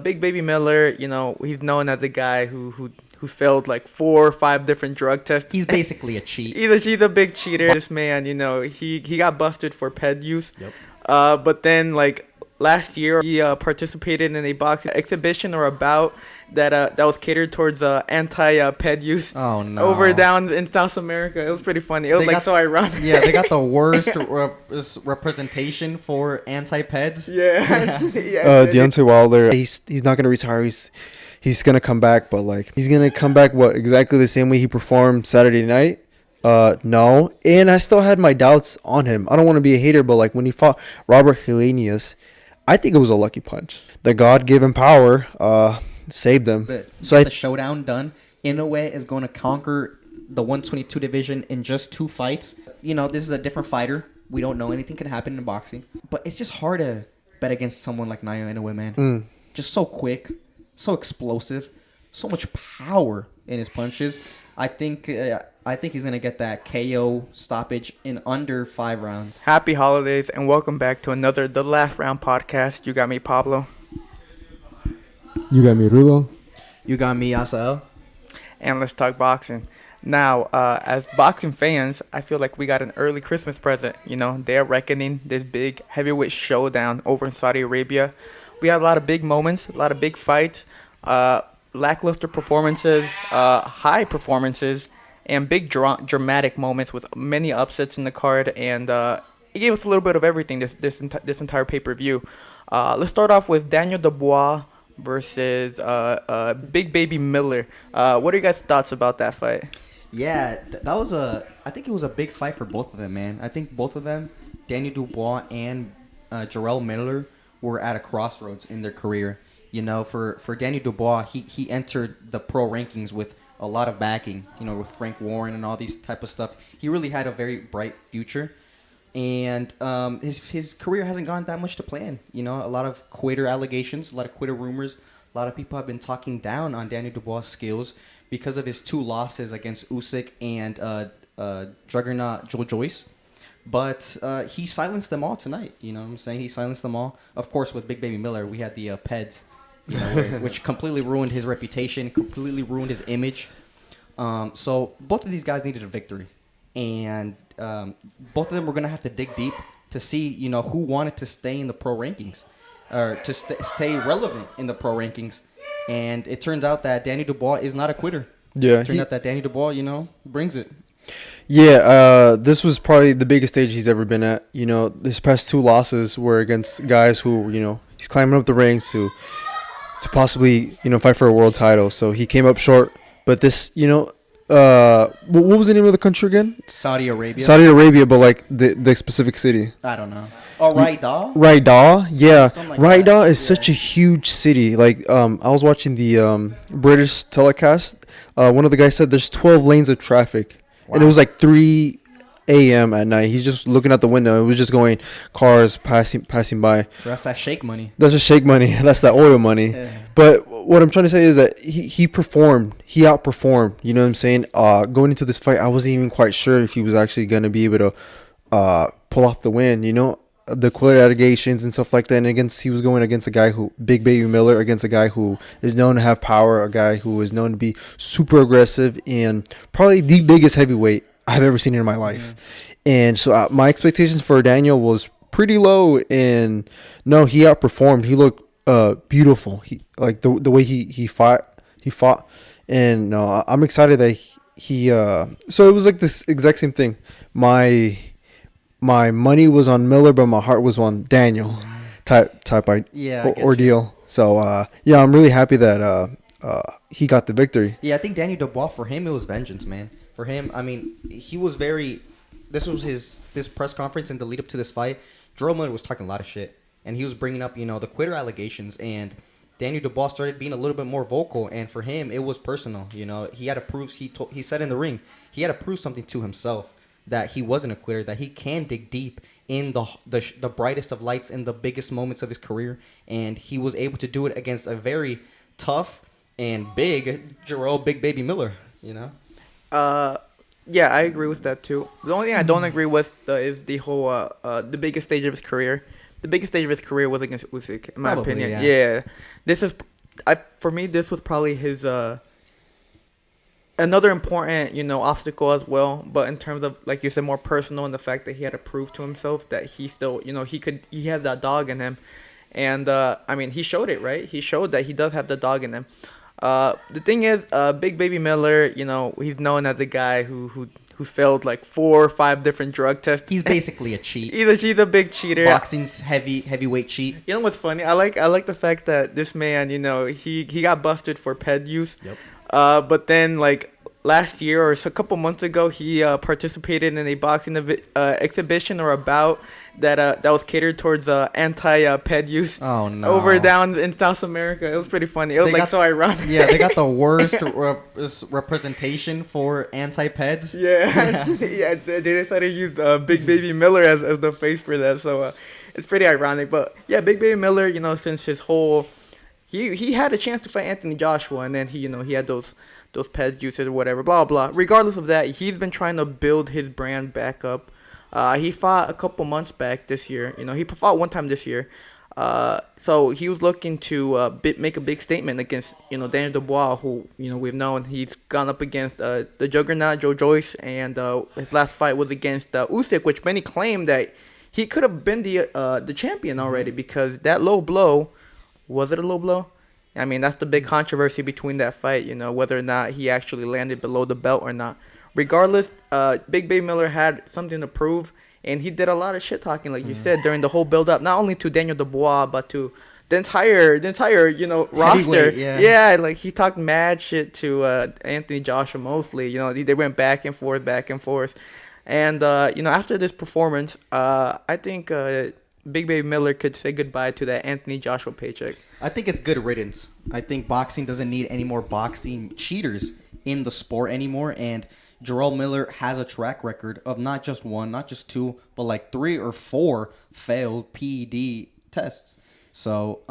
Big Baby Miller, he's known as the guy who failed like 4 or 5 different drug tests. He's basically a cheat. He's a big cheater. This man, he got busted for ped use. Yep. But then like last year, he participated in a boxing exhibition or a bout that was catered towards anti-ped use. Oh no! Over down in South America, it was pretty funny. It was so ironic. Yeah, they got the worst representation for anti-peds. Yeah. Deontay Wilder, he's not gonna retire. He's gonna come back, but like he's gonna come back exactly the same way he performed Saturday night. No, and I still had my doubts on him. I don't want to be a hater, but like when he fought Robert Helenius, I think it was a lucky punch. The God-given power saved them. But so the showdown done. Inoue is going to conquer the 122 division in just 2 fights. This is a different fighter. We don't know. Anything can happen in boxing. But it's just hard to bet against someone like Naoya Inoue, man. Just so quick, so explosive, so much power in his punches. I think he's going to get that KO stoppage in under 5 rounds. Happy holidays and welcome back to another The Last Round podcast. You got me, Pablo. You got me, Rulo. You got me, Asael. And let's talk boxing. Now, as boxing fans, I feel like we got an early Christmas present. They're reckoning this big heavyweight showdown over in Saudi Arabia. We had a lot of big moments, a lot of big fights, lackluster performances, high performances, and big dramatic moments with many upsets in the card. And it gave us a little bit of everything this entire pay-per-view. Let's start off with Daniel Dubois versus Big Baby Miller. What are you guys' thoughts about that fight? Yeah, I think it was a big fight for both of them, man. I think both of them, Daniel Dubois and Jarrell Miller, were at a crossroads in their career. For Daniel Dubois, he entered the pro rankings with a lot of backing, with Frank Warren and all these type of stuff. He really had a very bright future. And his career hasn't gone that much to plan. A lot of quitter allegations, a lot of quitter rumors. A lot of people have been talking down on Daniel Dubois' skills because of his 2 losses against Usyk and Juggernaut Joe Joyce. But he silenced them all tonight. You know what I'm saying? He silenced them all. Of course, with Big Baby Miller, we had the PEDs, which completely ruined his reputation, completely ruined his image. So both of these guys needed a victory. And both of them were going to have to dig deep to see, who wanted to stay in the pro rankings or to stay relevant in the pro rankings. And it turns out that Danny Dubois is not a quitter. Yeah. It turned out that Danny Dubois, brings it. Yeah, this was probably the biggest stage he's ever been at. His past 2 losses were against guys who, he's climbing up the ranks to possibly, fight for a world title. So he came up short. But this, what was the name of the country again? Saudi Arabia. Saudi Arabia, but like the specific city. I don't know. Oh, Riyadh? Riyadh, yeah. Like Riyadh is such a huge city. Like, I was watching the British telecast. One of the guys said there's 12 lanes of traffic. Wow. And it was like 3 a.m. at night. He's just looking out the window. It was just going cars passing by. That's that shake money. That's just shake money. That's that oil money. Yeah. But what I'm trying to say is that he performed. He outperformed. You know what I'm saying? Going into this fight, I wasn't even quite sure if he was actually going to be able to pull off the win. The quit allegations and stuff like that. And he was going against a guy Big Baby Miller, against a guy who is known to have power, a guy who is known to be super aggressive and probably the biggest heavyweight I've ever seen in my life. And so my expectations for Daniel was pretty low, and no, he outperformed. He looked beautiful. He like the way he fought, and I'm excited that he so it was like this exact same thing. My money was on Miller, but my heart was on Daniel type ordeal. So I'm really happy that he got the victory. Yeah, I think Daniel Dubois, for him, it was vengeance, man. For him, I mean, he was this was this press conference and the lead up to this fight. Jarrell Miller was talking a lot of shit, and he was bringing up, the quitter allegations, and Daniel Dubois started being a little bit more vocal, and for him, it was personal. He had to prove, he said in the ring, he had to prove something to himself, that he wasn't a quitter, that he can dig deep in the brightest of lights in the biggest moments of his career, and he was able to do it against a very tough and big Jarrell Big Baby Miller, Yeah, I agree with that too. The only thing I don't agree with is the whole the biggest stage of his career, the biggest stage of his career was against Usyk, in my Probably, opinion. yeah. This is, for me, this was probably his another important, obstacle as well. But in terms of, like you said, more personal, and the fact that he had to prove to himself that he still, he had that dog in him. And, he showed it, right? He showed that he does have the dog in him. The thing is, Big Baby Miller, he's known as the guy who failed like 4 or 5 different drug tests. He's basically a cheat. He's a big cheater. Boxing's heavyweight cheat. You know what's funny? I like the fact that this man, he got busted for ped use. Yep. But then, like, last year or a couple months ago, he participated in a boxing exhibition or a bout that was catered towards anti-ped use. Oh, no. Over down in South America. It was pretty funny. It was so ironic. Yeah, they got the worst representation for anti-peds. Yeah, yeah. They decided to use Big Baby Miller as the face for that. So it's pretty ironic. But yeah, Big Baby Miller, since his whole, he had a chance to fight Anthony Joshua, and then he had those ped uses or whatever, blah blah. Regardless of that, he's been trying to build his brand back up. He fought a couple months back this year. He fought one time this year. So he was looking to make a big statement against, Daniel Dubois, who, we've known he's gone up against the juggernaut Joe Joyce, and his last fight was against Usyk, which many claim that he could have been the champion already, because that low blow, was it a low blow? I mean, that's the big controversy between that fight, whether or not he actually landed below the belt or not. Regardless, Big Baby Miller had something to prove, and he did a lot of shit talking, like you said, during the whole build up, not only to Daniel Dubois, but to the entire roster. Yeah, like he talked mad shit to Anthony Joshua mostly. They went back and forth. And after this performance, I think Big Baby Miller could say goodbye to that Anthony Joshua paycheck. I think it's good riddance. I think boxing doesn't need any more boxing cheaters in the sport anymore, and Jarrell Miller has a track record of not just 1, not just 2, but like 3 or 4 failed PED tests. So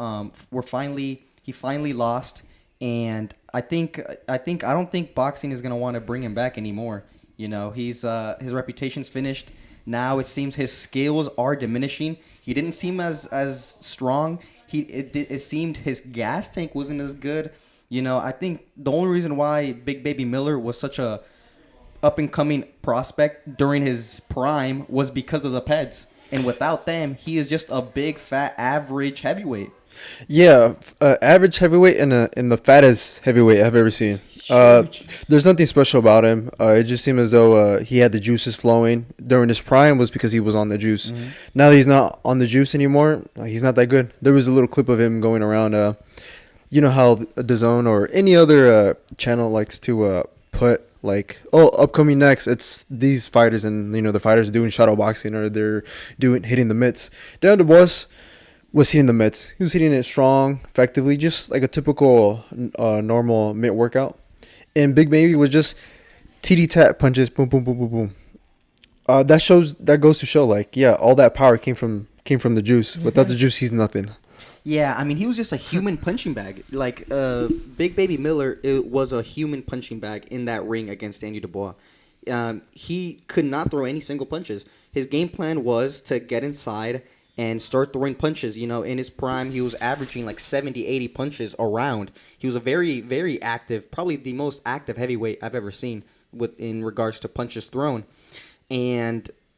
he finally lost, and I don't think boxing is gonna want to bring him back anymore. His reputation's finished. Now it seems his skills are diminishing. He didn't seem as strong. It seemed his gas tank wasn't as good. I think the only reason why Big Baby Miller was such a up-and-coming prospect during his prime was because of the peds. And without them, he is just a big, fat, average heavyweight. Yeah, average heavyweight and the fattest heavyweight I've ever seen. There's nothing special about him. It just seemed as though he had the juices flowing. During his prime was because he was on the juice. Mm-hmm. Now that he's not on the juice anymore, he's not that good. There was a little clip of him going around. You know how DAZN or any other channel likes to put like, upcoming next, it's these fighters, and the fighters are doing shadow boxing or they're hitting the mitts. Daniel Dubois was hitting the mitts. He was hitting it strong, effectively, just like a typical normal mitt workout. And Big Baby was just tap punches, boom, boom, boom, boom, boom. That goes to show, like, yeah, all that power came from the juice. Without the juice, he's nothing. Yeah, he was just a human punching bag. Like, Big Baby Miller was a human punching bag in that ring against Daniel Dubois. He could not throw any single punches. His game plan was to get inside and start throwing punches. In his prime, he was averaging like 70, 80 punches around. He was a very, very active, probably the most active heavyweight I've ever seen in regards to punches thrown.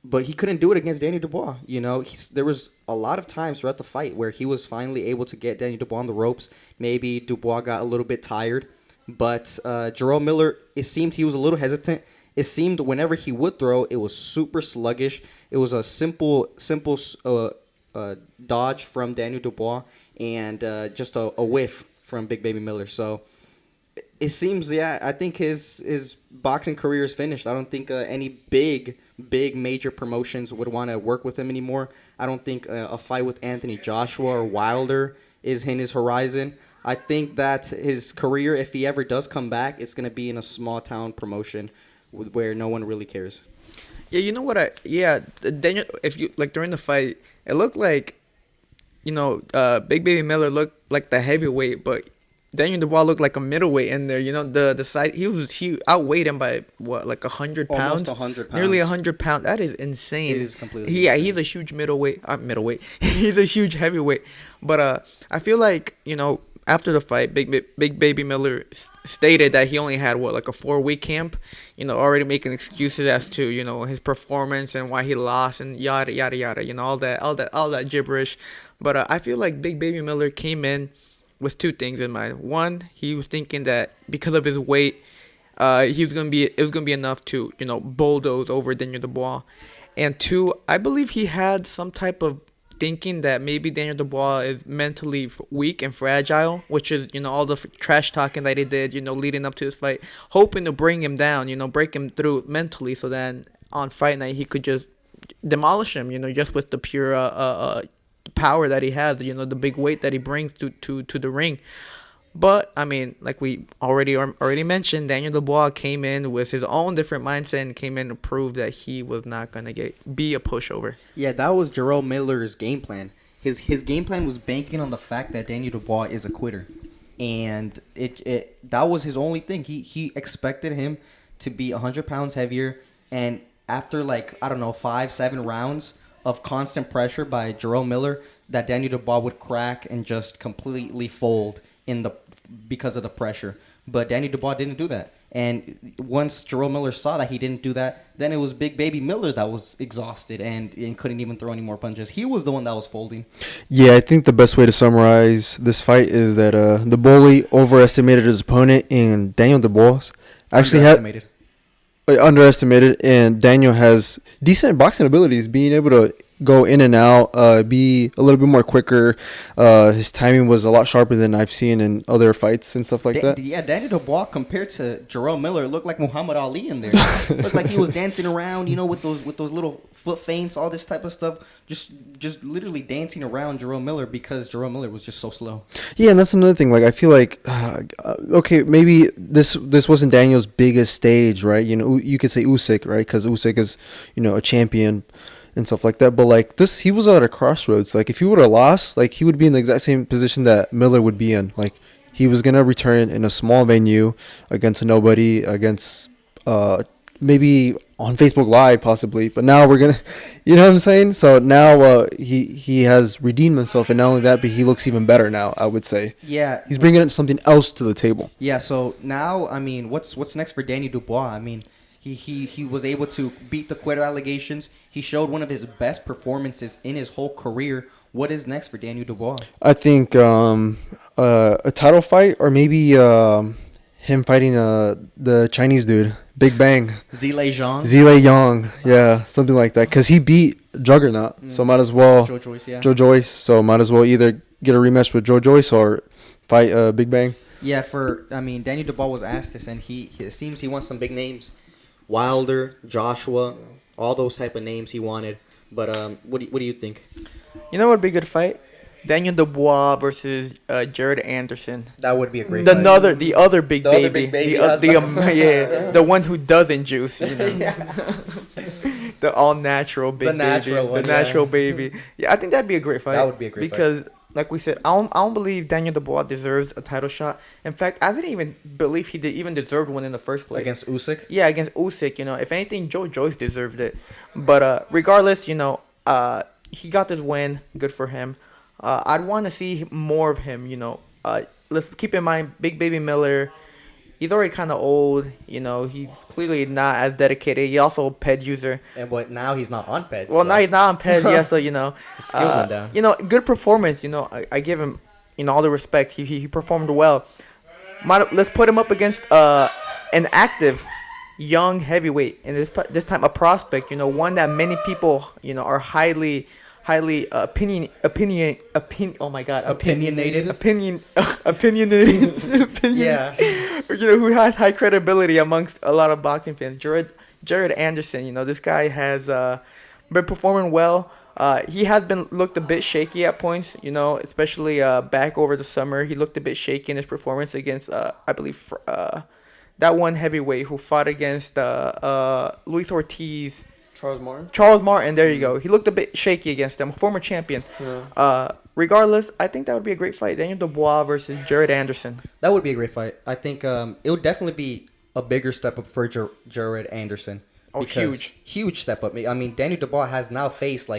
But he couldn't do it against Daniel Dubois. There was a lot of times throughout the fight where he was finally able to get Daniel Dubois on the ropes. Maybe Dubois got a little bit tired. But Jarrell Miller, it seemed he was a little hesitant. It seemed whenever he would throw, it was super sluggish. It was a simple dodge from Daniel Dubois and just a whiff from Big Baby Miller. So it seems, I think his boxing career is finished. I don't think any big major promotions would want to work with him anymore. I don't think a fight with Anthony Joshua or Wilder is in his horizon. I think that his career, if he ever does come back, it's going to be in a small town promotion where no one really cares. Yeah, you know what? Daniel, if you like during the fight, it looked like, Big Baby Miller looked like the heavyweight, but Daniel Dubois looked like a middleweight in there. The side he outweighed him by what, like 100 pounds, Almost 100 pounds. nearly 100 pounds. That is insane. It is completely Yeah, insane. he's a huge middleweight. He's a huge heavyweight. But I feel like after the fight, Big Baby Miller stated that he only had like a 4-week camp. Already making excuses as to his performance and why he lost and yada yada yada. All that gibberish. But I feel like Big Baby Miller came in with two things in mind. One, he was thinking that because of his weight, it was gonna be enough to bulldoze over Daniel Dubois. And two, I believe he had some type of thinking that maybe Daniel Dubois is mentally weak and fragile, which is all the trash talking that he did leading up to his fight, hoping to bring him down, break him through mentally, so then on fight night he could just demolish him, just with the pure power that he has, the big weight that he brings to the ring. But I mean, like we already mentioned, Daniel Dubois came in with his own different mindset and came in to prove that he was not gonna be a pushover. Yeah, that was Jarrell Miller's game plan. His game plan was banking on the fact that Daniel Dubois is a quitter, and that was his only thing. He expected him to be 100 pounds heavier, and after 5-7 rounds of constant pressure by Jarrell Miller, that Daniel Dubois would crack and just completely fold because of the pressure. But Daniel Dubois didn't do that. And once Jarrell Miller saw that he didn't do that, then it was Big Baby Miller that was exhausted and couldn't even throw any more punches. He was the one that was folding. Yeah, I think the best way to summarize this fight is that the bully overestimated his opponent, and Daniel Dubois actually underestimated, and Daniel has decent boxing abilities, being able to go in and out, be a little bit more quicker. His timing was a lot sharper than I've seen in other fights and stuff like that. Yeah, Daniel Dubois compared to Jarrell Miller looked like Muhammad Ali in there. Looked like he was dancing around, with those little foot feints, all this type of stuff. Just literally dancing around Jarrell Miller because Jarrell Miller was just so slow. Yeah, and that's another thing. Like, I feel like, okay, maybe this wasn't Daniel's biggest stage, right? You could say Usyk, right? Because Usyk is, a champion and stuff like that. But like this, he was at a crossroads. Like if he would have lost, like he would be in the exact same position that Miller would be in. Like he was gonna return in a small venue against a nobody, against maybe on Facebook Live possibly. But now we're gonna, you know what I'm saying? So now he has redeemed himself, and not only that, but he looks even better now, I would say. Yeah, he's bringing something else to the table. Yeah. So now, I mean, what's next for Daniel Dubois? I mean, He was able to beat the quitter allegations. He showed one of his best performances in his whole career. What is next for Daniel Dubois? I think a title fight, or maybe him fighting the Chinese dude, Big Bang. Zhilei Zhang, yeah, something like that. Because he beat Juggernaut, so might as well. Joe Joyce, so might as well either get a rematch with Joe Joyce or fight Big Bang. Yeah, Daniel Dubois was asked this, and it seems he wants some big names. Wilder, Joshua, all those type of names he wanted. But what do you think? You know what would be a good fight? Daniel Dubois versus Jared Anderson. That would be a great fight. The other big baby. The one who doesn't juice. The all natural big baby. The natural baby. Yeah, I think that'd be a great fight. That would be a great fight. Because, like we said, I don't believe Daniel Dubois deserves a title shot. In fact, I didn't even believe he even deserved one in the first place. Against Usyk? Yeah, against Usyk. If anything, Joe Joyce deserved it. But regardless, he got this win. Good for him. I'd want to see more of him. Let's keep in mind, Big Baby Miller. He's already kind of old. He's clearly not as dedicated. He's also a PED user. But now he's not on PED. Well, now he's not on PED. Yeah, so his skills went down. Good performance. I give him all the respect. He performed well. Let's put him up against an active young heavyweight, and this time a prospect. One that many people are highly opinionated. Yeah. Who has high credibility amongst a lot of boxing fans. Jared Anderson. This guy has been performing well. He has been looked a bit shaky at points. Especially back over the summer. He looked a bit shaky in his performance against I believe that one heavyweight who fought against Luis Ortiz. Charles Martin, there you go. He looked a bit shaky against him, former champion. Yeah. Regardless, I think that would be a great fight. Daniel Dubois versus Jared Anderson. That would be a great fight. I think it would definitely be a bigger step up for Jared Anderson. Oh, huge step up. I mean, Daniel Dubois has now faced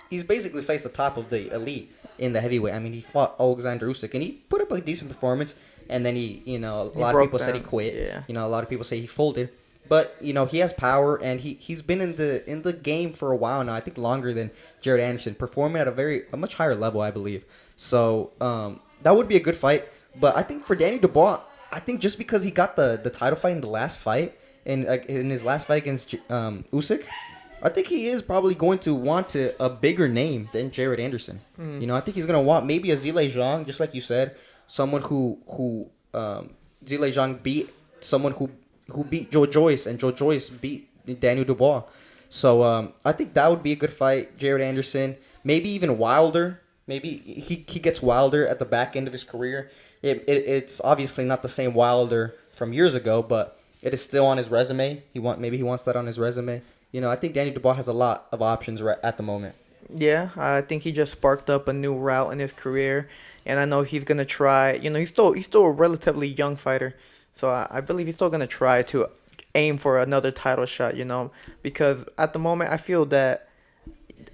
he's basically faced the top of the elite in the heavyweight. I mean, he fought Alexander Usyk and he put up a decent performance. And then a lot of people said he quit. Yeah. A lot of people say he folded. But he has power and he's been in the game for a while now. I think longer than Jared Anderson, performing at a much higher level, I believe. So that would be a good fight. But I think for Danny Dubois, I think just because he got the title fight in the last fight in his last fight against Usyk, I think he is probably going to want a bigger name than Jared Anderson. I think he's going to want maybe a Zhilei Zhang, just like you said, someone who Zhilei Zhang beat someone who beat Joe Joyce, and Joe Joyce beat Daniel Dubois. So I think that would be a good fight. Jared Anderson, maybe even Wilder. Maybe he gets Wilder at the back end of his career. It's obviously not the same Wilder from years ago, but it is still on his resume. Maybe he wants that on his resume. I think Daniel Dubois has a lot of options right at the moment. Yeah, I think he just sparked up a new route in his career, and I know he's gonna try. He's still a relatively young fighter. So I believe he's still going to try to aim for another title shot, because at the moment I feel that,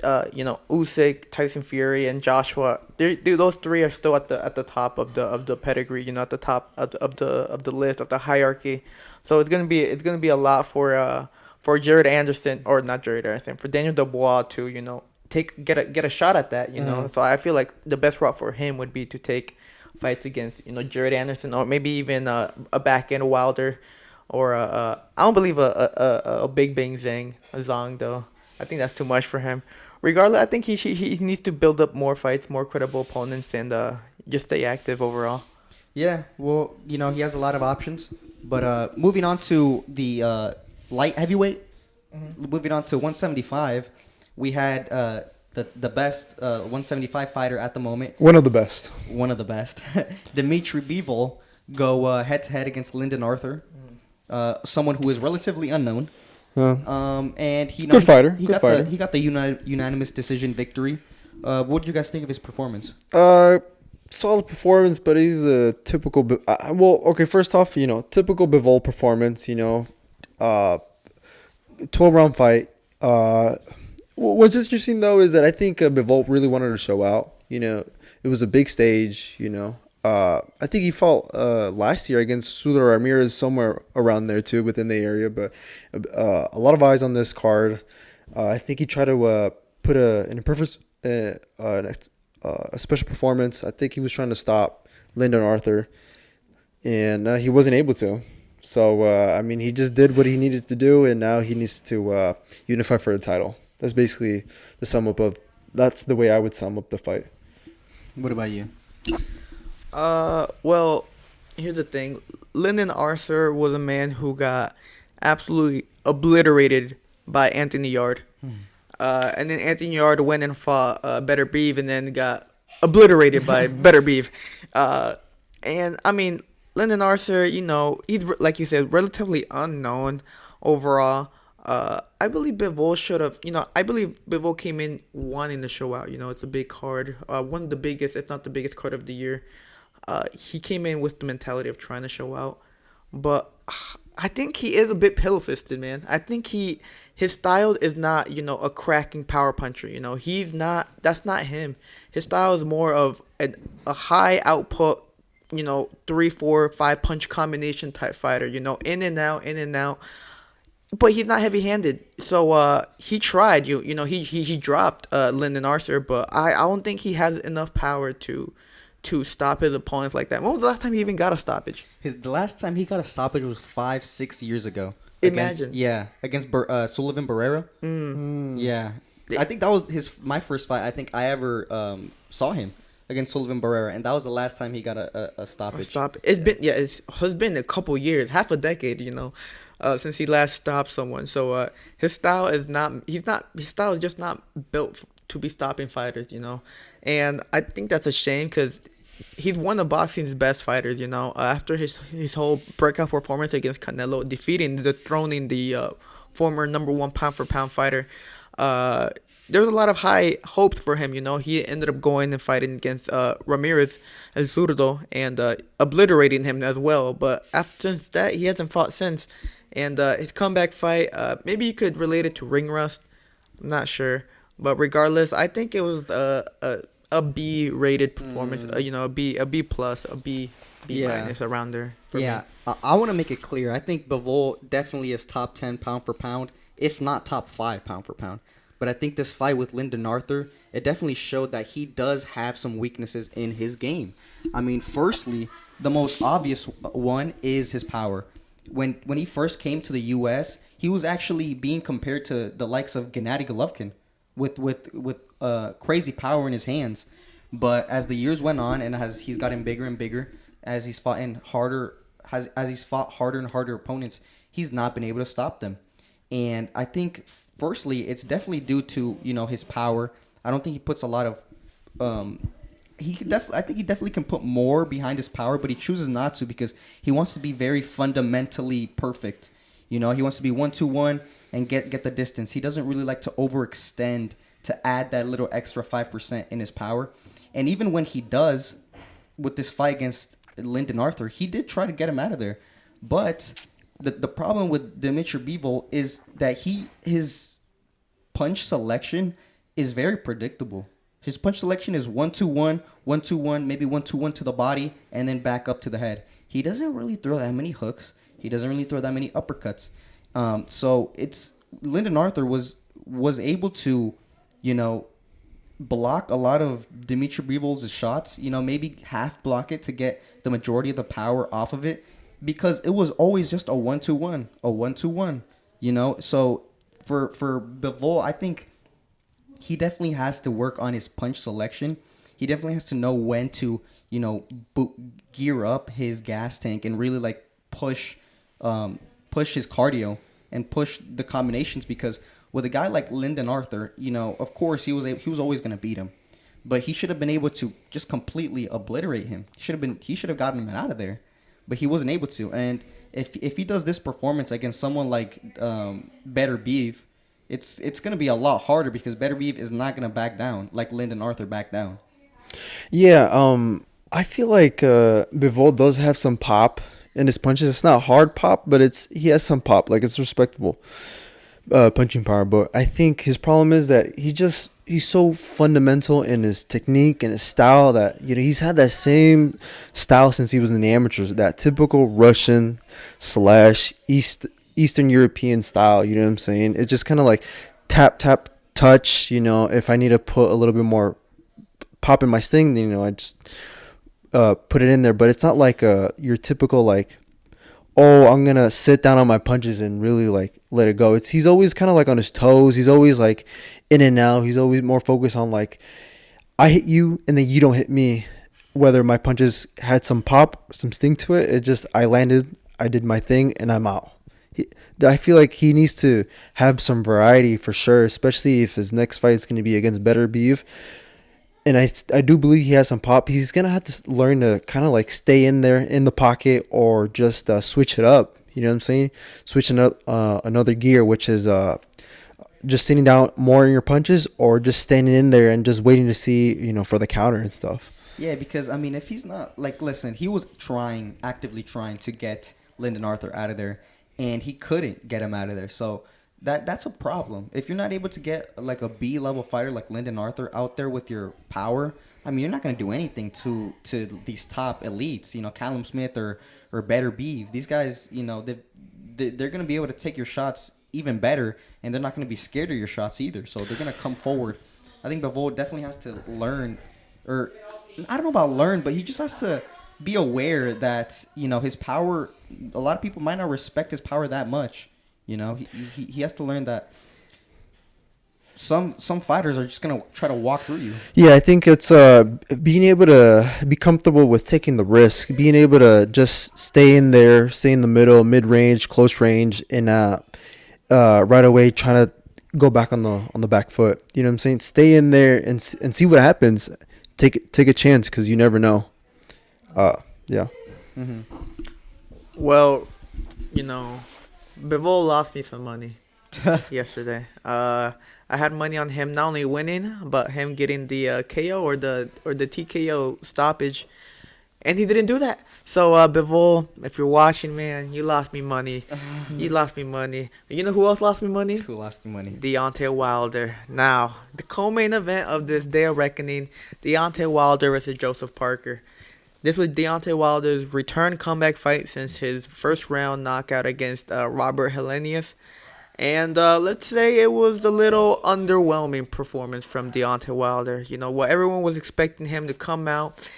Usyk, Tyson Fury, and Joshua, those three are still at the top of the pedigree, at the top of the list of the hierarchy. So it's gonna be a lot for Jared Anderson, or not Jared Anderson, for Daniel Dubois to get a shot at that, So I feel like the best route for him would be to take fights against Jared Anderson, or maybe even a back end Wilder, or I don't believe a Big Bang Zhang though. I think that's too much for him. Regardless, I think he needs to build up more fights, more credible opponents, and just stay active overall. Yeah, well, he has a lot of options. But moving on to the light heavyweight, moving on to 175, we had the best 175 fighter at the moment. One of the best. Dimitrii Bivol go head-to-head against Lyndon Arthur, someone who is relatively unknown. And good fighter. He got the unanimous decision victory. What did you guys think of his performance? Solid performance, but he's a typical. First off, typical Bivol performance. 12-round fight. What's interesting though is that I think Bivol really wanted to show out. It was a big stage. I think he fought last year against Suler Ramirez, somewhere around there too, within the area. But a lot of eyes on this card. I think he tried to put a special performance. I think he was trying to stop Lyndon Arthur, and he wasn't able to. So he just did what he needed to do, and now he needs to unify for the title. That's basically the sum up of. That's the way I would sum up the fight. What about you? Well, here's the thing. Lyndon Arthur was a man who got absolutely obliterated by Anthony Yard. And then Anthony Yard went and fought Better Beef, and then got obliterated by Better Beef. And Lyndon Arthur, he's, like you said, relatively unknown overall. I believe Bivol should have, I believe Bivol came in wanting to show out. It's a big card, one of the biggest, if not the biggest card of the year. He came in with the mentality of trying to show out, but I think he is a bit pillow-fisted, man. I think his style is not, a cracking power puncher. He's not. That's not him. His style is more of a high output, 3, 4, 5 punch combination type fighter. In and out. But he's not heavy-handed, so he tried. He dropped Lyndon Arthur, but I don't think he has enough power to stop his opponents like that. When was the last time he even got a stoppage? The last time he got a stoppage was 5-6 years ago. Imagine. Against Sullivan Barrera. Yeah, I think that was my first fight. I think I ever saw him against Sullivan Barrera, and that was the last time he got a stoppage. It has been a couple years, half a decade, since he last stopped someone. So his style is just not built to be stopping fighters, and I think that's a shame because he's one of boxing's best fighters, after his whole breakout performance against dethroning the former number 1 pound for pound fighter. there was a lot of high hopes for him. He ended up going and fighting against Ramirez El Zurdo and obliterating him as well. But after since that, he hasn't fought since. And his comeback fight, maybe you could relate it to ring rust. I'm not sure, but regardless, I think it was a B rated performance. A B plus, a B minus around there. For me. I want to make it clear. I think Bivol definitely is top 10 pound for pound, if not top 5 pound for pound. But I think this fight with Lyndon Arthur, it definitely showed that he does have some weaknesses in his game. I mean, firstly, the most obvious one is his power. When he first came to the U.S., he was actually being compared to the likes of Gennady Golovkin with crazy power in his hands. But as the years went on and as he's gotten bigger and bigger, as he's fought harder and harder opponents, he's not been able to stop them. And I think, firstly, it's definitely due to his power. I don't think he puts a lot of. I think he definitely can put more behind his power, but he chooses not to because he wants to be very fundamentally perfect. He wants to be 1-2-1 and get the distance. He doesn't really like to overextend to add that little extra 5% in his power. And even when he does, with this fight against Lyndon Arthur, he did try to get him out of there, but. The problem with Dimitrii Bivol is that his punch selection is very predictable. His punch selection is 1-2-1, 1-2-1, maybe 1-2-1 to the body, and then back up to the head. He doesn't really throw that many hooks. He doesn't really throw that many uppercuts. So it's Lyndon Arthur was able to, block a lot of Dimitrii Bivol's shots. Maybe half block it to get the majority of the power off of it. Because it was always just a 1-2-1, a 1-2-1, So for Bivol, I think he definitely has to work on his punch selection. He definitely has to know when to, gear up his gas tank and really push his cardio and push the combinations. Because with a guy like Lyndon Arthur, of course he was always going to beat him, but he should have been able to just completely obliterate him. He should have gotten him out of there. But he wasn't able to. And if he does this performance against someone like Better Beev, it's going to be a lot harder because Better Beev is not going to back down like Lyndon Arthur backed down. Yeah, I feel like Bivol does have some pop in his punches. It's not hard pop, but he has some pop. It's respectable punching power. But I think his problem is that he's so fundamental in his technique and his style that he's had that same style since he was in the amateurs, that typical Russian / Eastern European style. You know what I'm saying? It's just kind of like tap touch. If I need to put a little bit more pop in my sting, I just put it in there. But it's not like your typical I'm gonna sit down on my punches and really let it go. He's always kind of on his toes. He's always in and out. He's always more focused on I hit you and then you don't hit me. Whether my punches had some pop, some sting to it, it just I landed, I did my thing, and I'm out. I feel like he needs to have some variety for sure, especially if his next fight is going to be against Better Beef. And I do believe he has some pop. He's going to have to learn to kind of stay in there in the pocket or just switch it up. You know what I'm saying? Switching up another gear, which is just sitting down more in your punches or just standing in there and just waiting to see, for the counter and stuff. Yeah, because, if he's not, listen, he was actively trying to get Lyndon Arthur out of there, and he couldn't get him out of there. So that's a problem. If you're not able to get a B-level fighter like Lyndon Arthur out there with your power, you're not going to do anything to these top elites, Callum Smith or Better Beef. These guys, they're going to be able to take your shots even better, and they're not going to be scared of your shots either. So they're going to come forward. I think Bivol definitely has to learn, or I don't know about learn, but he just has to be aware that, his power, a lot of people might not respect his power that much. He has to learn that some fighters are just going to try to walk through you. Yeah, I think it's being able to be comfortable with taking the risk, being able to just stay in there, stay in the middle, mid-range, close range, and right away trying to go back on the back foot. You know what I'm saying? Stay in there and see what happens. Take a chance because you never know. Yeah. Mm-hmm. Well, Bivol lost me some money. yesterday. I had money on him not only winning, but him getting the KO or the TKO stoppage, and he didn't do that. So Bivol, if you're watching, man, you lost me money. You lost me money. You know who else lost me money? Who lost your money? Deontay Wilder. Now, the co-main event of this Day of Reckoning, Deontay Wilder versus Joseph Parker. This was Deontay Wilder's return comeback fight since his first round knockout against Robert Helenius. And let's say it was a little underwhelming performance from Deontay Wilder. You know, what everyone was expecting him to come out,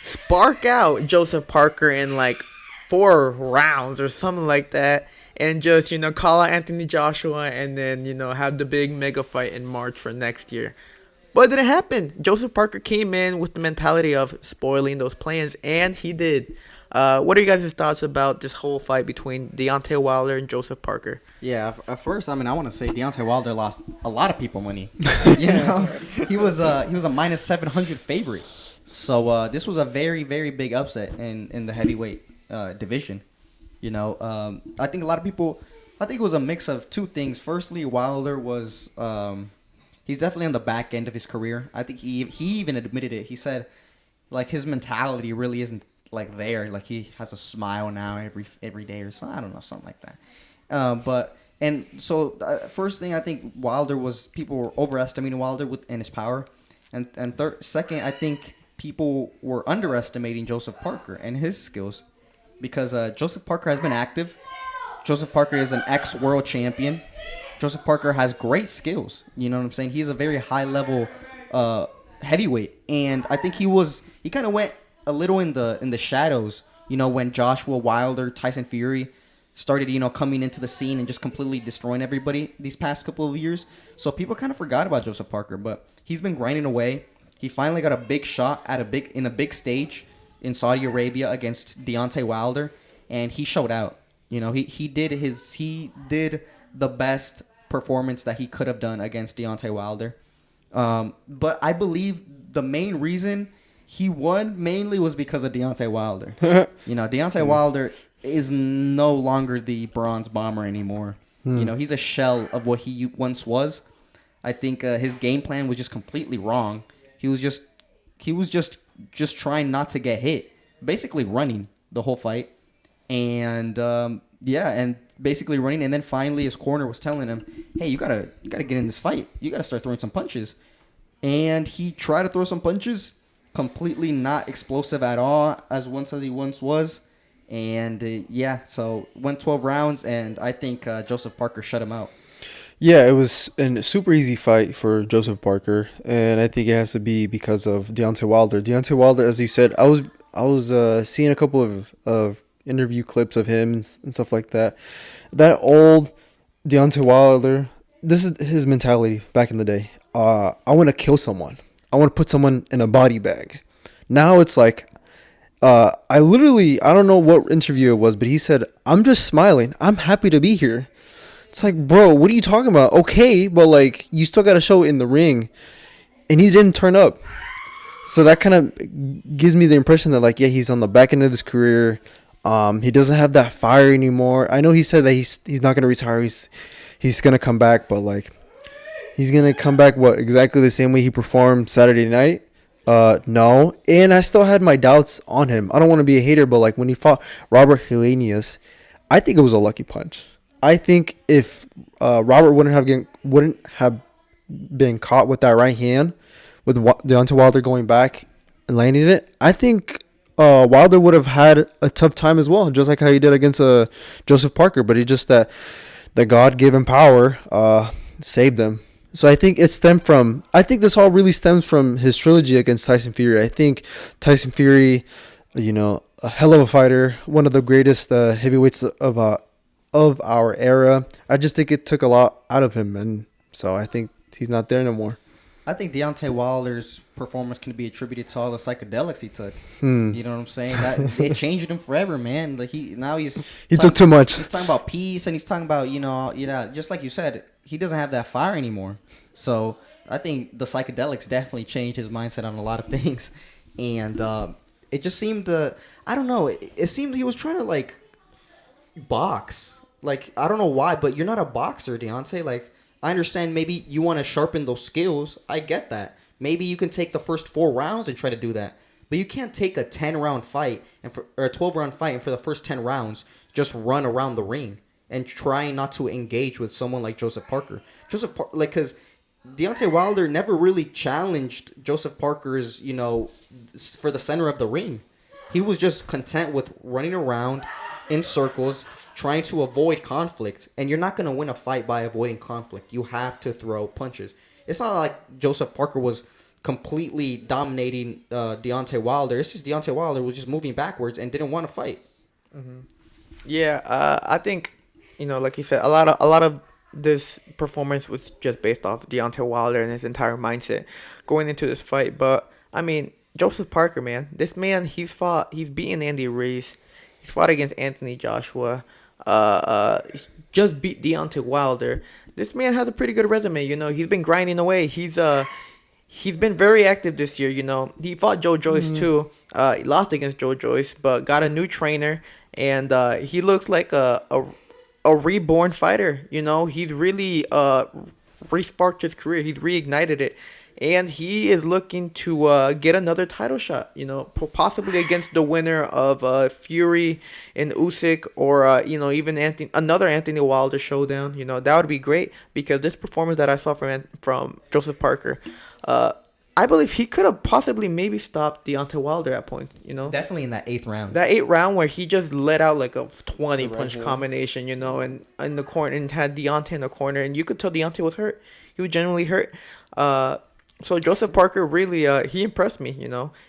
spark out Joseph Parker in like 4 rounds or something like that, and just, you know, call out Anthony Joshua and then, you know, have the big mega fight in March for next year. But it didn't happen. Joseph Parker came in with the mentality of spoiling those plans, and he did. What are you guys' thoughts about this whole fight between Deontay Wilder and Joseph Parker? Yeah, at first, I mean, I want to say Deontay Wilder lost a lot of people money. You know, he was a minus 700 favorite. So this was a very, very big upset in the heavyweight division. You know, I think a lot of people, I think it was a mix of two things. Firstly, Wilder was, he's definitely on the back end of his career. I think he even admitted it. He said, like, his mentality really isn't like there. Like, he has a smile now every day or something. I don't know, something like that. First thing, I think people were overestimating Wilder and his power. And second, I think people were underestimating Joseph Parker and his skills, because Joseph Parker has been active. Joseph Parker is an ex-world champion. Joseph Parker has great skills. You know what I'm saying? He's a very high-level heavyweight, and I think he kind of went a little in the shadows. You know, when Joshua Wilder, Tyson Fury started, you know, coming into the scene and just completely destroying everybody these past couple of years. So people kind of forgot about Joseph Parker, but he's been grinding away. He finally got a big shot in a big stage in Saudi Arabia against Deontay Wilder, and he showed out. You know, he did the best performance that he could have done against Deontay Wilder. But I believe the main reason he won mainly was because of Deontay Wilder. You know, Deontay Wilder is no longer the Bronze Bomber anymore. You know, he's a shell of what he once was. I think his game plan was just completely wrong. He was just trying not to get hit, basically running the whole fight, and basically running. And then finally, his corner was telling him, "Hey, you gotta get in this fight. You gotta start throwing some punches." And he tried to throw some punches, completely not explosive at all, as he once was. And so went 12 rounds, and I think Joseph Parker shut him out. Yeah, it was a super easy fight for Joseph Parker, and I think it has to be because of Deontay Wilder. Deontay Wilder, as you said, I was seeing a couple of interview clips of him and stuff like that. That old Deontay Wilder, this is his mentality back in the day. I want to kill someone. I want to put someone in a body bag. Now it's like, I don't know what interview it was, but he said, "I'm just smiling. I'm happy to be here." It's like, bro, what are you talking about? Okay, but like, you still got to show it in the ring, and he didn't turn up. So that kind of gives me the impression that, like, yeah, he's on the back end of his career. He doesn't have that fire anymore. I know he said that he's not gonna retire. He's gonna come back, but like, he's gonna come back exactly the same way he performed Saturday night? No. And I still had my doubts on him. I don't want to be a hater, but like, when he fought Robert Helenius, I think it was a lucky punch. I think if Robert wouldn't have been caught with that right hand, with Deontay Wilder going back and landing it, I think Wilder would have had a tough time as well, just like how he did against Joseph Parker. But he just that the God-given power saved them. So I think this all really stems from his trilogy against Tyson Fury. I think Tyson Fury, you know, a hell of a fighter, one of the greatest heavyweights of our era. I just think it took a lot out of him, and so I think he's not there no more. I think Deontay Wilder's performance can be attributed to all the psychedelics he took. You know what I'm saying? That it changed him forever, man. Like he took too much. He's talking about peace, and he's talking about, just like you said, he doesn't have that fire anymore. So I think the psychedelics definitely changed his mindset on a lot of things, and it just seemed I don't know. It seemed he was trying to like box like, I don't know why, but you're not a boxer, Deontay. Like, I understand maybe you want to sharpen those skills. I get that. Maybe you can take the first 4 rounds and try to do that. But you can't take a 10-round fight or a 12-round fight, and for the first 10 rounds, just run around the ring and try not to engage with someone like Joseph Parker. Because Deontay Wilder never really challenged Joseph Parker's, for the center of the ring. He was just content with running around in circles, trying to avoid conflict. And you're not going to win a fight by avoiding conflict. You have to throw punches. It's not like Joseph Parker was completely dominating Deontay Wilder. It's just Deontay Wilder was just moving backwards and didn't want to fight. Mm-hmm. Yeah, I think, like you said, a lot of this performance was just based off Deontay Wilder and his entire mindset going into this fight. But I mean, Joseph Parker, man, this man, he's beaten Andy Ruiz, he's fought against Anthony Joshua, he's just beat Deontay Wilder. This man has a pretty good resume. He's been grinding away. He's been very active this year. He fought Joe Joyce too. He lost against Joe Joyce, but got a new trainer, and he looks like a reborn fighter. He's really re-sparked his career. He's reignited it, and he is looking to get another title shot. Possibly against the winner of Fury and Usyk, or even another Anthony Wilder showdown. That would be great, because this performance that I saw from Joseph Parker, I believe he could have possibly maybe stopped Deontay Wilder at points, Definitely in that 8th round. That 8th round where he just let out like a 20 punch combination, and in the corner, and had Deontay in the corner, and you could tell Deontay was hurt. He was genuinely hurt. So Joseph Parker really, he impressed me.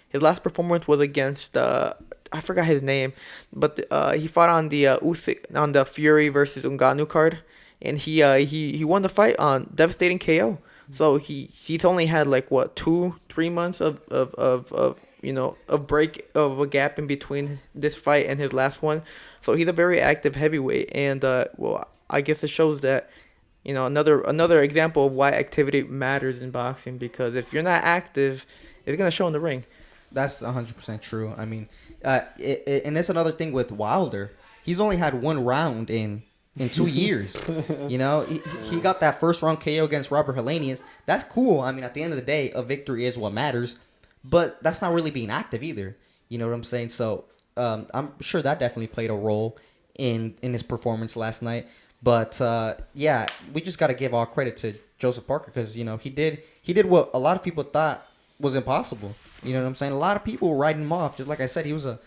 His last performance was against I forgot his name, but he fought on the Usyk, on the Fury versus Ngannou card, and he won the fight on devastating KO. So he's only had like 2-3 months of a break, of a gap in between this fight and his last one. So he's a very active heavyweight, and I guess it shows that another example of why activity matters in boxing, because if you're not active, it's gonna show in the ring. That's 100% true. I mean, and that's another thing with Wilder. He's only had 1 round in 2 years. He got that first round KO against Robert Helenius. That's cool. I mean, at the end of the day, a victory is what matters. But that's not really being active either. You know what I'm saying? So I'm sure that definitely played a role in his performance last night. But yeah, we just got to give all credit to Joseph Parker, because he did what a lot of people thought was impossible. You know what I'm saying? A lot of people were writing him off. Just like I said, he was a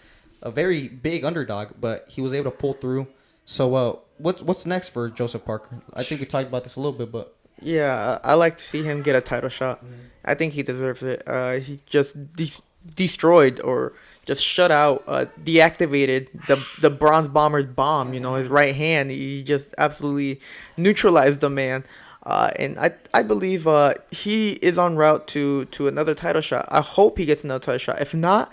very big underdog, but he was able to pull through. So what's next for Joseph Parker? I think we talked about this a little bit, but yeah, I like to see him get a title shot. Mm-hmm. I think he deserves it. He just destroyed, or just shut out, deactivated the Bronze Bomber's bomb. His right hand. He just absolutely neutralized the man. And I believe he is en route to another title shot. I hope he gets another title shot. If not,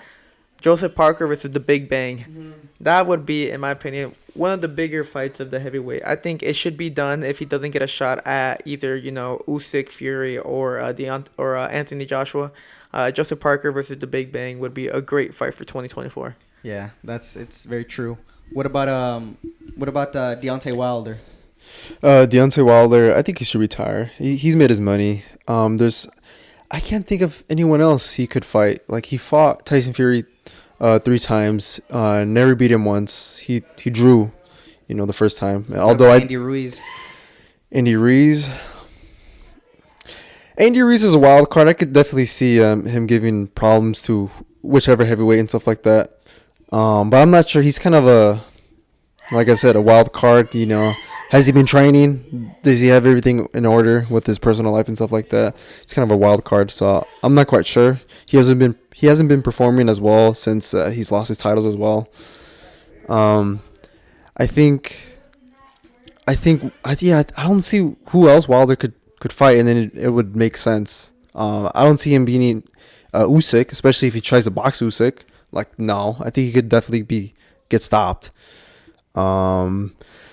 Joseph Parker versus the Big Bang. Mm-hmm. That would be, in my opinion, one of the bigger fights of the heavyweight. I think it should be done if he doesn't get a shot at either, Usyk, Fury, or Anthony Joshua. Joseph Parker versus the Big Bang would be a great fight for 2024. Yeah, it's very true. What about Deontay Wilder? Deontay Wilder, I think he should retire. He's made his money. I can't think of anyone else he could fight. Like, he fought Tyson Fury 3 times, never beat him once. He drew, the first time. Although Andy Ruiz. Andy Ruiz is a wild card. I could definitely see him giving problems to whichever heavyweight and stuff like that. But I'm not sure. He's kind of like I said, a wild card. Has he been training? Does he have everything in order with his personal life and stuff like that? It's kind of a wild card, so I'm not quite sure. He hasn't been performing as well since he's lost his titles as well. I don't see who else Wilder could fight, and then it would make sense. I don't see him beating Usyk, especially if he tries to box Usyk. No, I think he could definitely get stopped.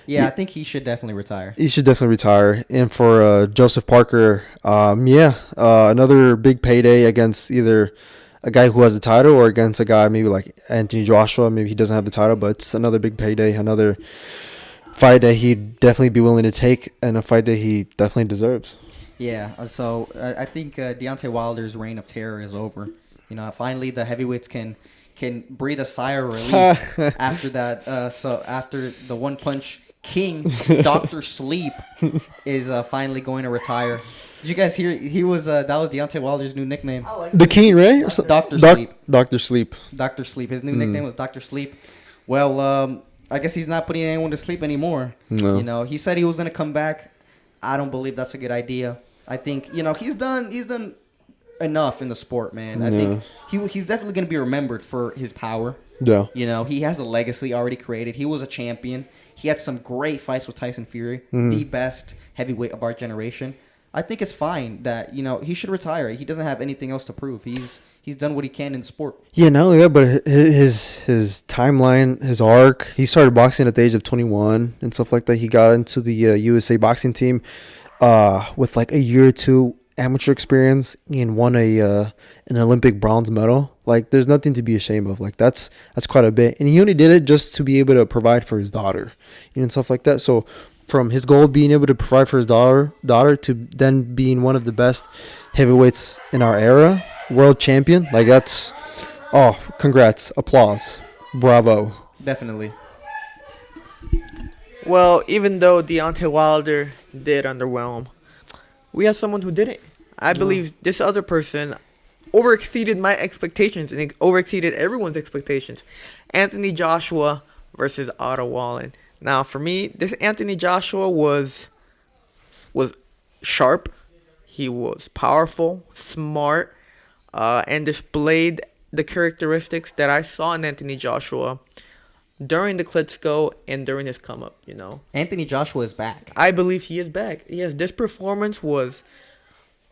Yeah, I think he should definitely retire. He should definitely retire. And for Joseph Parker, another big payday against either a guy who has the title or against a guy maybe like Anthony Joshua. Maybe he doesn't have the title, but it's another big payday, another fight that he'd definitely be willing to take, and a fight that he definitely deserves. Yeah, so I think Deontay Wilder's reign of terror is over. Finally the heavyweights can breathe a sigh of relief after that. So after the one punch king, Doctor Sleep, is finally going to retire. Did you guys hear? He was that was Deontay Wilder's new nickname. The King, right? Doctor Sleep. Doctor Sleep. Doctor Sleep. His new nickname was Doctor Sleep. Well, I guess he's not putting anyone to sleep anymore. No. He said he was going to come back. I don't believe that's a good idea. I think he's done enough in the sport, man. I think he's definitely going to be remembered for his power. Yeah. He has a legacy already created. He was a champion. He had some great fights with Tyson Fury, the best heavyweight of our generation. I think it's fine that he should retire. He doesn't have anything else to prove. He's done what he can in the sport. Yeah, not only that, but his timeline, his arc. He started boxing at the age of 21 and stuff like that. He got into the USA boxing team with like a year or two amateur experience and won an Olympic bronze medal. Like, there's nothing to be ashamed of. Like, that's quite a bit. And he only did it just to be able to provide for his daughter, and stuff like that. So from his goal of being able to provide for his daughter to then being one of the best heavyweights in our era, world champion, like, that's, congrats, applause, bravo. Definitely. Well, even though Deontay Wilder did underwhelm, we have someone who didn't. I believe this other person overexceeded my expectations and it overexceeded everyone's expectations. Anthony Joshua versus Otto Wallin. Now, for me, this Anthony Joshua was sharp. He was powerful, smart, and displayed the characteristics that I saw in Anthony Joshua during the Klitschko and during his come-up, Anthony Joshua is back. I believe he is back. Yes, this performance was...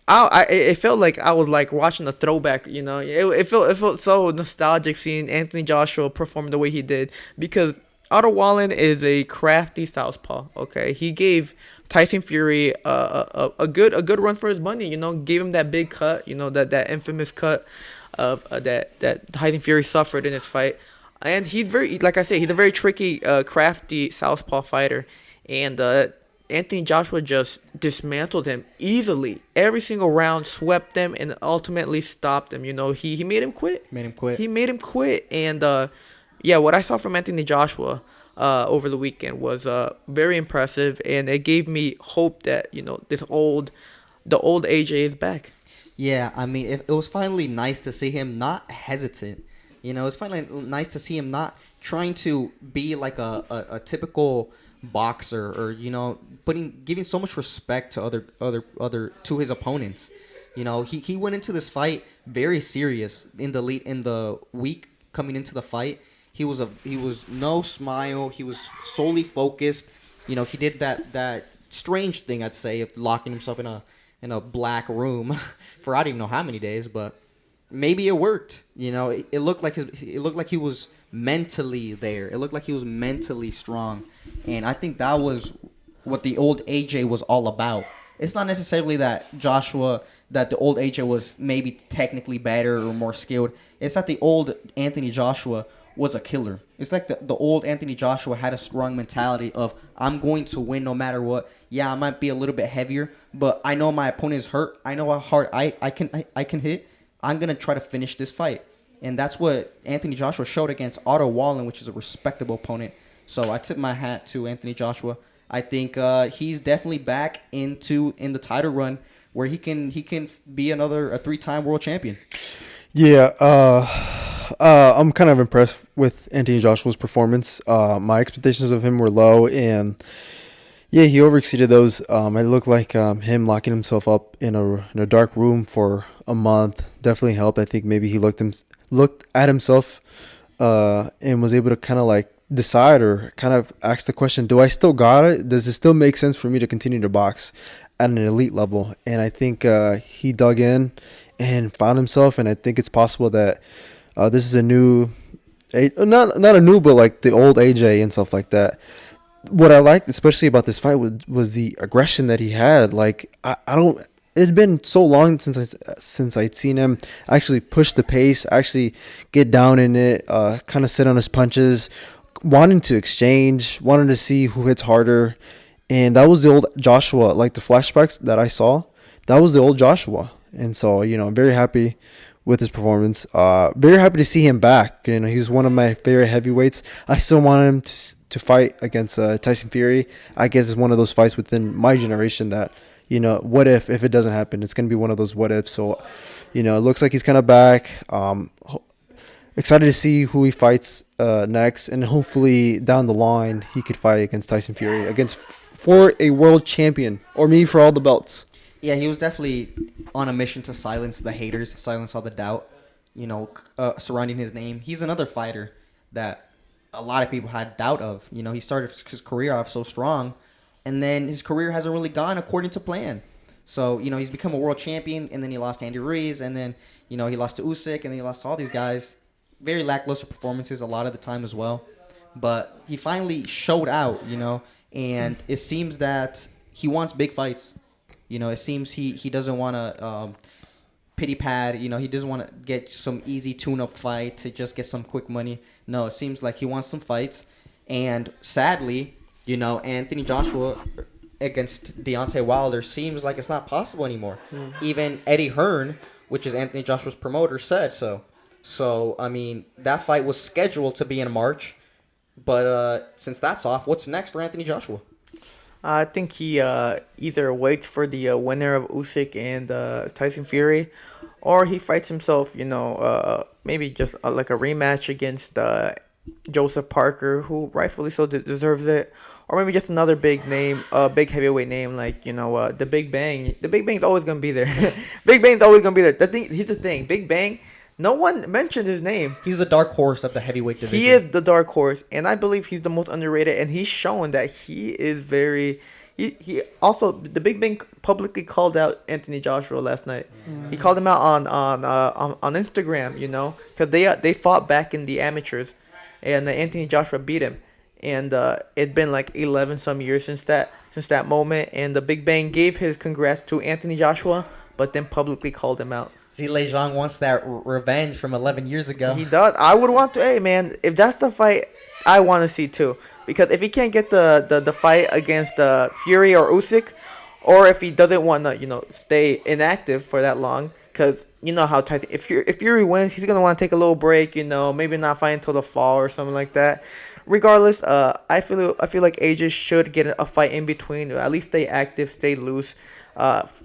it felt like I was like watching a throwback, It felt so nostalgic seeing Anthony Joshua perform the way he did, because Otto Wallin is a crafty southpaw. Okay, he gave Tyson Fury a good run for his money. Gave him that big cut. That infamous cut of that Tyson Fury suffered in his fight. And he's very, like I said, he's a very tricky, crafty southpaw fighter. And Anthony Joshua just dismantled him easily. Every single round, swept them, and ultimately stopped him. He made him quit. He made him quit. And what I saw from Anthony Joshua over the weekend was very impressive, and it gave me hope that the old AJ is back. Yeah, I mean, it was finally nice to see him not hesitant. It's finally nice to see him not trying to be like a typical boxer, or giving so much respect to other to his opponents. He went into this fight very serious in the week coming into the fight. He was no smile. He was solely focused. He did that strange thing, I'd say, of locking himself in a black room for I don't even know how many days, but maybe it worked. It looked like he was mentally there. It looked like he was mentally strong, and I think that was what the old AJ was all about. It's not necessarily that the old AJ was maybe technically better or more skilled. It's that the old Anthony Joshua was a killer. It's like the old Anthony Joshua had a strong mentality of, I'm going to win no matter what. Yeah, I might be a little bit heavier, but I know my opponent is hurt. I know how hard I can hit. I'm going to try to finish this fight. And that's what Anthony Joshua showed against Otto Wallin, which is a respectable opponent. So I tip my hat to Anthony Joshua. I think he's definitely back in the title run where he can be a 3-time world champion. Yeah, I'm kind of impressed with Anthony Joshua's performance. My expectations of him were low, and yeah, he overexceeded those. It looked like him locking himself up in a dark room for a month definitely helped. I think maybe he looked at himself and was able to kind of like decide or kind of ask the question, do I still got it? Does it still make sense for me to continue to box at an elite level? And I think he dug in and found himself, and I think it's possible that this is a new, not a new, but like the old AJ and stuff like that. What I liked especially about this fight was the aggression that he had. Like I don't. It's been so long since I'd seen him actually push the pace, actually get down in it, kind of sit on his punches, wanting to exchange, wanting to see who hits harder. And that was the old Joshua, like the flashbacks that I saw. That was the old Joshua. And so, I'm very happy with his performance. Very happy to see him back. He's one of my favorite heavyweights. I still want him to fight against Tyson Fury. I guess it's one of those fights within my generation that, what if it doesn't happen? It's going to be one of those what ifs. So, it looks like he's kind of back. Excited to see who he fights next. And hopefully down the line, he could fight against Tyson Fury, for a world champion, or maybe for all the belts. Yeah, he was definitely on a mission to silence the haters, silence all the doubt, surrounding his name. He's another fighter that a lot of people had doubt of. He started his career off so strong, and then his career hasn't really gone according to plan. So, he's become a world champion, and then he lost to Andy Ruiz, and then, he lost to Usyk, and then he lost to all these guys. Very lackluster performances a lot of the time as well. But he finally showed out, and it seems that he wants big fights. It seems he doesn't want to pity pad. He doesn't want to get some easy tune-up fight to just get some quick money. No, it seems like he wants some fights. And sadly, Anthony Joshua against Deontay Wilder seems like it's not possible anymore. Even Eddie Hearn, which is Anthony Joshua's promoter, said so. So, that fight was scheduled to be in March. But since that's off, what's next for Anthony Joshua? I think he either waits for the winner of Usyk and Tyson Fury, or he fights himself, maybe just like a rematch against Joseph Parker, who rightfully so deserves it, or maybe just another big name, big heavyweight name like, the Big Bang. The Big Bang's always going to be there. Big Bang's always going to be there. Here's the thing. Big Bang, no one mentioned his name. He's the dark horse of the heavyweight division. He is the dark horse, and I believe he's the most underrated, and he's shown that he is very... He also, the Big Bang publicly called out Anthony Joshua last night. He called him out on Instagram, because they fought back in the amateurs, and Anthony Joshua beat him. And it'd been like 11 some years since that moment, and the Big Bang gave his congrats to Anthony Joshua, but then publicly called him out. See, Lejean wants that revenge from 11 years ago. He does. I would want to. Hey, man, if that's the fight I want to see too, because if he can't get the fight against Fury or Usyk, or if he doesn't want to stay inactive for that long, because how Tyson, if Fury wins, he's gonna want to take a little break, maybe not fight until the fall or something like that. Regardless, I feel like AJ should get a fight in between, at least stay active, stay loose,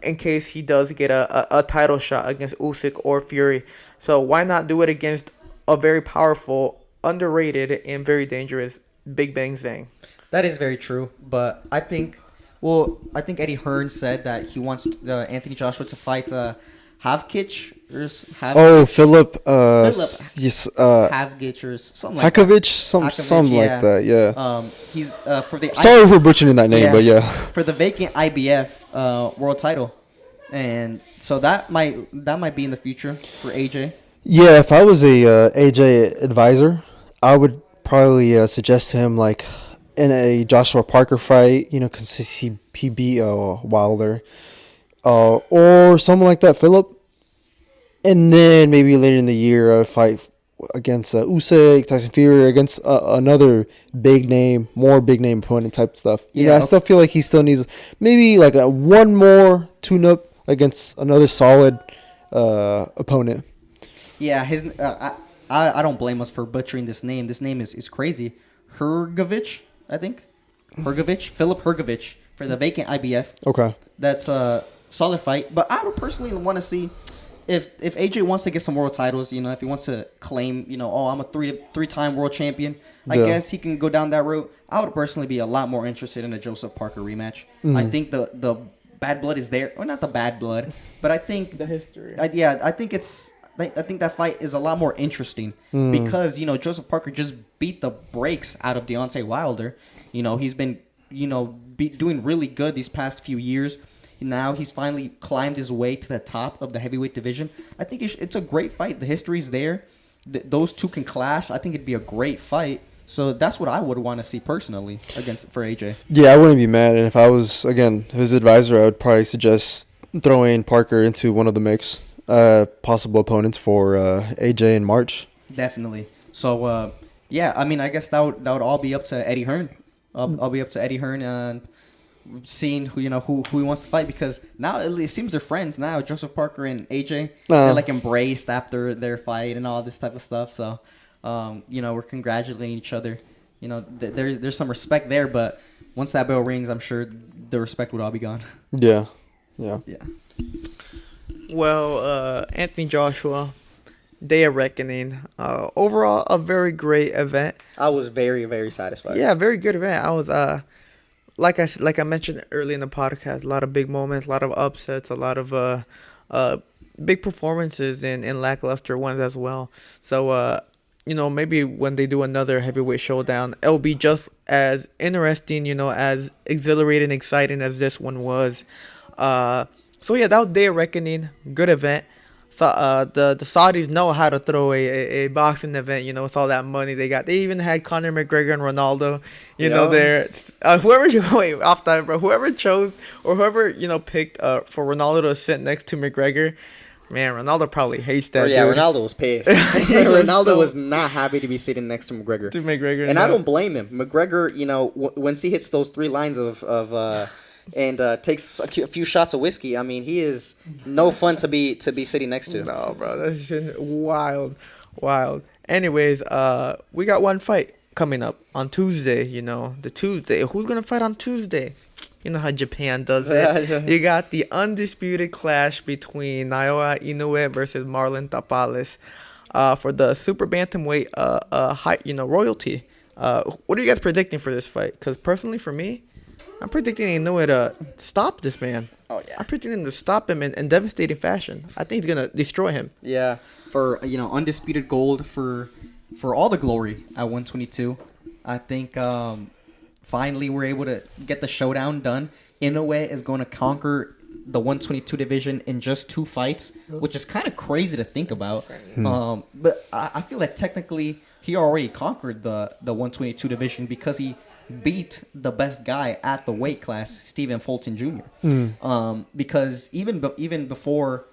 in case he does get a title shot against Usyk or Fury. So why not do it against a very powerful, underrated, and very dangerous Big Bang Zhang? That is very true, but I think Eddie Hearn said that he wants Anthony Joshua to fight Havkic. Philip. Yes. Havkic or something like Hakovic, that. something like that. Yeah. He's for the. Sorry for butchering that name, but yeah. For the vacant IBF world title, and so that might be in the future for AJ. Yeah, if I was a AJ advisor, I would probably suggest to him like in a Joshua Parker fight, because he beat Wilder, or something like that, Philip. And then maybe later in the year, fight against Usyk, Tyson Fury, against another more big name opponent type stuff. I still feel like he still needs maybe like one more tune-up against another solid opponent. Yeah, his I don't blame us for butchering this name. This name is crazy. Hrgovic, I think. Philip Hrgovic for the vacant IBF. Okay. That's a solid fight. But I would personally want to see if AJ wants to get some world titles, if he wants to claim, I'm a three-time world champion, I guess he can go down that route. I would personally be a lot more interested in a Joseph Parker rematch. I think the bad blood is there. Or not the bad blood, but I think the history. I think that fight is a lot more interesting because, Joseph Parker just beat the brakes out of Deontay Wilder. He's been, doing really good these past few years. Now he's finally climbed his way to the top of the heavyweight division. I think it's a great fight. The history's there. Those two can clash. I think it'd be a great fight. So that's what I would want to see personally for AJ. Yeah, I wouldn't be mad. And if I was, again, his advisor, I would probably suggest throwing Parker into one of the mix possible opponents for AJ in March. Definitely. So, Yeah, I mean, I guess that would all be up to Eddie Hearn. I'll be up to Eddie Hearn and seeing who he wants to fight, because now it seems they're friends now. Joseph Parker and AJ, they're like embraced after their fight and all this type of stuff. So, we're congratulating each other. There's some respect there, but once that bell rings, I'm sure the respect would all be gone. Yeah. Well, Anthony Joshua, Day of Reckoning. Overall, a very great event. I was very, very satisfied. Yeah, very good event. I was like I mentioned early in the podcast, a lot of big moments, a lot of upsets, a lot of big performances and lackluster ones as well. So maybe when they do another heavyweight showdown, it'll be just as interesting, as exhilarating, exciting as this one was. So yeah, that was Day of Reckoning. Good event. So the Saudis know how to throw a boxing event, with all that money they got. They even had Conor McGregor and Ronaldo, there. Whoever chose or whoever picked for Ronaldo to sit next to McGregor, man, Ronaldo probably hates that. Yeah, dude. Ronaldo was pissed. Ronaldo was not happy to be sitting next to McGregor. And I don't blame him. McGregor, once he hits those 3 lines of and takes a few shots of whiskey, I mean, he is no fun to be sitting next to. No, bro, that's just wild. Anyways, we got one fight coming up on Tuesday. The Tuesday. Who's gonna fight on Tuesday? You know how Japan does it. You got the undisputed clash between Naoya Inoue versus Marlon Tapales for the super bantamweight royalty. What are you guys predicting for this fight? Because personally, for me, I'm predicting Inoue to stop this man. Oh, yeah. I'm predicting him to stop him in devastating fashion. I think he's going to destroy him. Yeah. For, undisputed gold for all the glory at 122. I think finally we're able to get the showdown done. Inoue is going to conquer the 122 division in just 2 fights, which is kind of crazy to think about. But I feel like technically he already conquered the 122 division because he beat the best guy at the weight class, Stephen Fulton Jr. Because even before,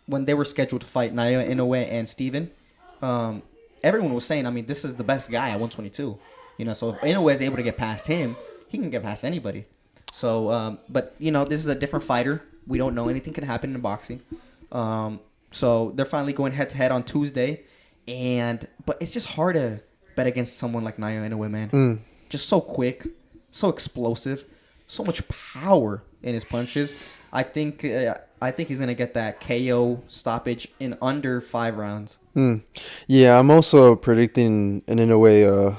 when they were scheduled to fight Naoya Inoue and Stephen, everyone was saying, I mean, this is the best guy at 122. So if Inoue is able to get past him, he can get past anybody. So, but this is a different fighter. We don't know, anything can happen in boxing. So they're finally going head to head on Tuesday, but it's just hard to bet against someone like Naoya Inoue, man. Just so quick, so explosive, so much power in his punches. I think he's gonna get that KO stoppage in under 5 rounds. Yeah, I'm also predicting an Inoue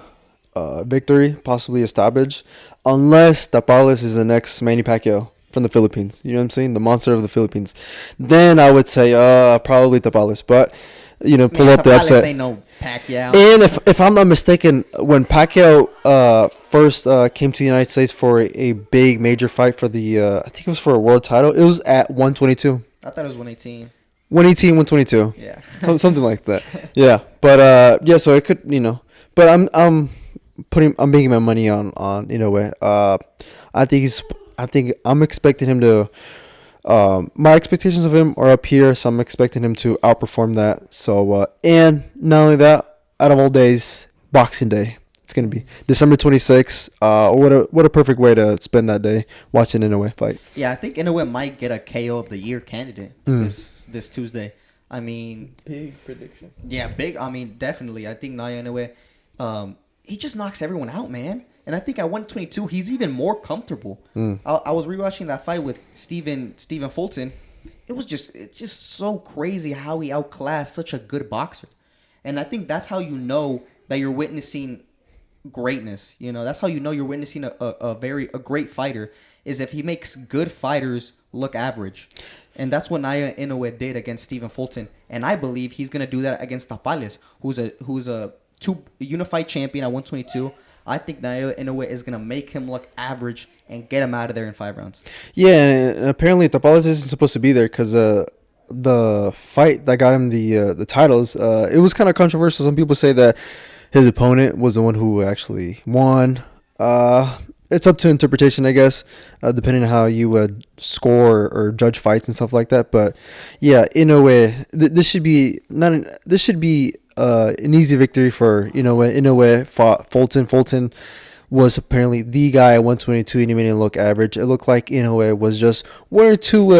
victory, possibly a stoppage, unless Tapales is the next Manny Pacquiao from the Philippines. You know what I'm saying? The monster of the Philippines. Then I would say probably Tapales, but pull up the upset. Ain't no Pacquiao. And if I'm not mistaken, when Pacquiao first came to the United States for a big major fight for the I think it was for a world title, it was at 122. I thought it was 118. 118, 122. Yeah. Something like that. Yeah. But so it could, but I'm making my money on Inoue. I think I'm expecting him to my expectations of him are up here, so I'm expecting him to outperform that. So and not only that, out of all days, Boxing Day. It's gonna be December 26th. What a perfect way to spend that day watching Inoue fight. Yeah, I think Inoue might get a KO of the year candidate this Tuesday. I mean, Big prediction. Yeah, big. I mean, definitely. I think Naoya Inoue, he just knocks everyone out, man. And I think at 122, he's even more comfortable. I was rewatching that fight with Stephen Fulton. It's just so crazy how he outclassed such a good boxer. And I think that's how you know that you're witnessing greatness. That's how you know you're witnessing a great fighter, is if he makes good fighters look average. And that's what Naoya Inoue did against Stephen Fulton. And I believe he's going to do that against Tapales, who's a unified champion at 122. I think Naoya Inoue is going to make him look average and get him out of there in 5 rounds. Yeah, and apparently Tapales isn't supposed to be there because the fight that got him the titles, it was kind of controversial. Some people say that his opponent was the one who actually won. It's up to interpretation, I guess, depending on how you would score or judge fights and stuff like that. But yeah, Inoue, this should be an easy victory for Inoue. Inoue fought Fulton. Fulton was apparently the guy at 122 any look average. It looked like Inoue was just one or two,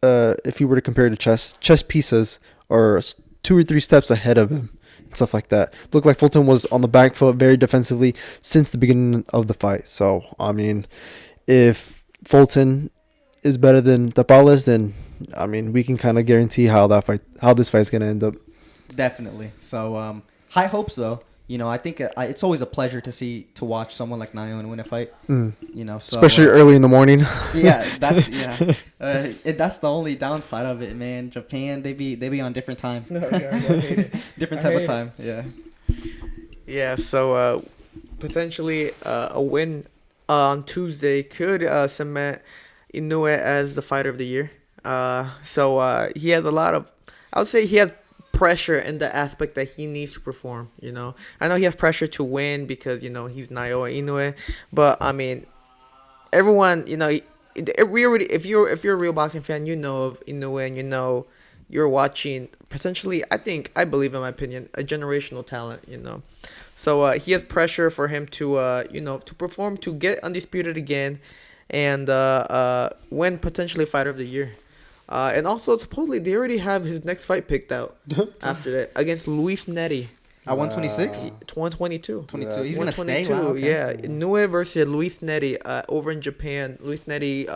if you were to compare to chess pieces, or 2 or 3 steps ahead of him. Stuff like that. Looked like Fulton was on the back foot very defensively since the beginning of the fight. So, I mean, if Fulton is better than Tapales, then, I mean, we can kind of guarantee how this fight's going to end up. Definitely. So, high hopes, though. I think it's always a pleasure to watch someone like Naoya Inoue fight. So, especially early in the morning. Yeah, that's that's the only downside of it, man. Japan, they be on different time. No, I hate it. Different type of time. Yeah. Yeah. So potentially a win on Tuesday could cement Inoue as the fighter of the year. So he has a lot of, I would say he has pressure in the aspect that he needs to perform. I know he has pressure to win because he's Naoya Inoue, but I mean, everyone, if you're a real boxing fan, you know of Inoue, and you're watching potentially, I believe, in my opinion, a generational talent. So he has pressure for him to to perform, to get undisputed again, and win potentially fighter of the year. And also, supposedly, they already have his next fight picked out after that against Luis Nery. At 126? 122. 22. He's going to stay? 122, Wow, okay. Yeah. Inoue versus Luis Nery over in Japan. Luis Nery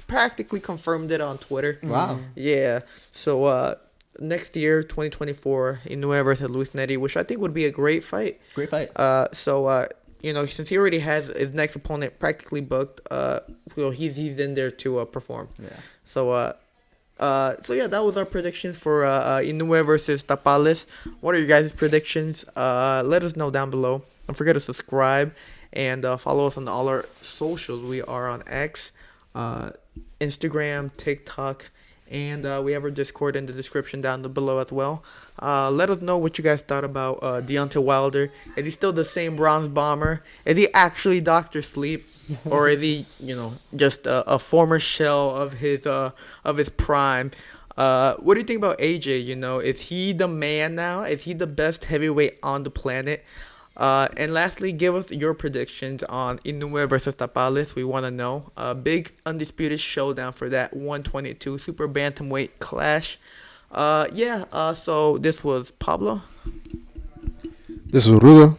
practically confirmed it on Twitter. Wow. Yeah. So, next year, 2024, Inoue versus Luis Nery, which I think would be a great fight. Great fight. So, since he already has his next opponent practically booked, he's in there to perform. Yeah. So yeah, that was our prediction for Inoue versus Tapales. What are your guys' predictions? Let us know down below. Don't forget to subscribe and follow us on all our socials. We are on X, Instagram, TikTok, and we have our Discord in the description down below as well. Let us know what you guys thought about Deontay Wilder. Is he still the same bronze bomber? Is he actually Dr. Sleep? Or is he, just a former shell of his prime? What do you think about AJ? Is he the man now? Is he the best heavyweight on the planet? And lastly, give us your predictions on Inoue versus Tapales. We want to know. Big undisputed showdown for that 122 super bantamweight clash. So this was Pablo. This was Rudo.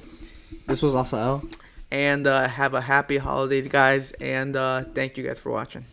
This was Asael. And have a happy holidays, guys. And thank you guys for watching.